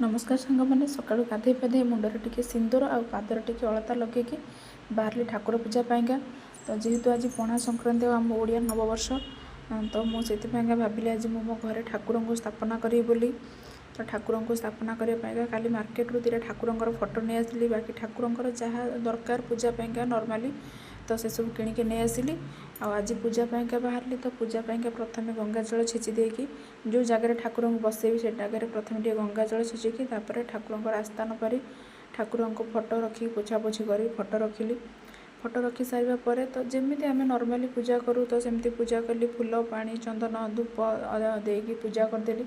नमस्कार सांग मैंने सकाळु गाधे पाधे मुंडर टिके सिंदूर आ पादर टिके अलता लगे बाहरली ठाकुर पूजा पाइंका। तो जेहेतु आज पणा संक्रांति आम ओडिया नववर्ष तो मुझे भाविली आज मो घरे ठाकुर को स्थापना करी बोली। तो ठाकुर को स्थापना करने काली मार्केट रू 2 ठाकुर फोटो नहीं आसली बाकी ठाकुर जहाँ दरकार पूजा पाइंका नॉर्मली तो से सब किणिके नहीं आसली। आज पूजा पाइंका बाहरली तो पूजा पाइंका प्रथम गंगा जल छेची देकी जो जगह ठाकुर को बसैबी से जगह प्रथम टे गंगा जल छेचिकी ठाकुर आस्थान पर ठाकुर को फोटो रखी पोछापोछि कर फोटो रखिली। फोटो रखी सारा पर तो जमी आम नॉर्मली पूजा करूँ तो सेमती पूजा कली फूल पानी चंदन धूप देकी पूजा करदेली।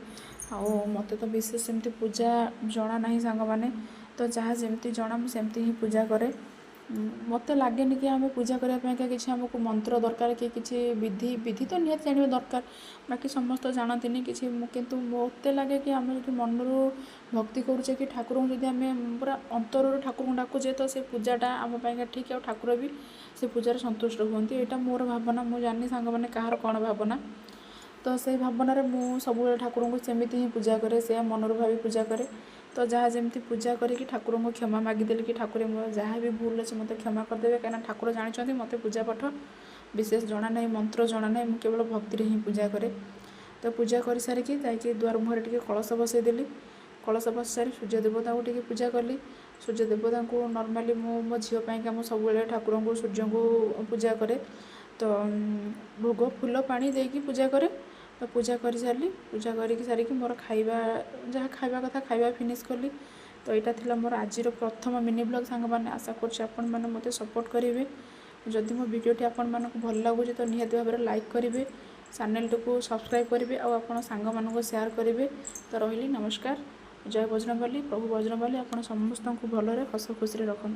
मत तो विशेष सेमती पूजा जना ना सांग मैंने तो जहाँ जमती जना मुझे ही पूजा करे। मत लगे कि आम पूजा करने कि आमको मंत्र दरकार कि विधि विधि तो निहत जाना दरकार बाकी समस्त जानती कि किंतु मत लगे कि आम जो मनरू भक्ति करुचे कि ठाकुर को जब आम पूरा अंतर ठाकुर को डाकुचे तो से पूजाटा आम ठीक और ठाकुर भी से पूजार संतुष्ट हमें। यहाँ मोर भावना मुझे जानी सांग मैंने कहार कौन भावना तो से भावना मुझे सब ठाकुर को सेमती ही पूजा करे से मनरू भावी पूजा करे। तो जहाँ जमती पूजा करी ठाकुर को क्षमा मागिदेली कि ठाकुर जहाँ भी भूल अच्छे मत क्षमा करदे कहीं ठाकुर जानते मत पूजा पाठ विशेष जना ना मंत्र जना ना मुझे केवल भक्ति ही पूजा करे। तो पूजा कर सारिकी जाकि द्वार मुहर टे कलश बसईदेली कलश बस सारी सूर्य देवता को टे पूजा कली। सूर्य देवता को नॉर्मली मो झीपाई मुझे सब ठाकुर को सूर्य को पूजा करे तो भोग फूल पानी देकी पूजा करे। तो पूजा कर सारी पूजा कर मोर खाइबा जहाँ खाइबा कथा खाइबा फिनिश कली। तो यहाँ थिला मोर आज प्रथम मिनी ब्लॉग सांग मैंने आशा कर मत सपोर्ट करेंगे। जदि मो वीडियोटी आपण मानक भल लगुच तो निहाती भाव में लाइक करेंगे चैनल को सब्सक्राइब करेंगे और आप सांग मानक शेयर करेंगे। तो रही नमस्कार जय बजरंगबली प्रभु बजरंगबली आप समस्त को भलरे हस खुशी रखु।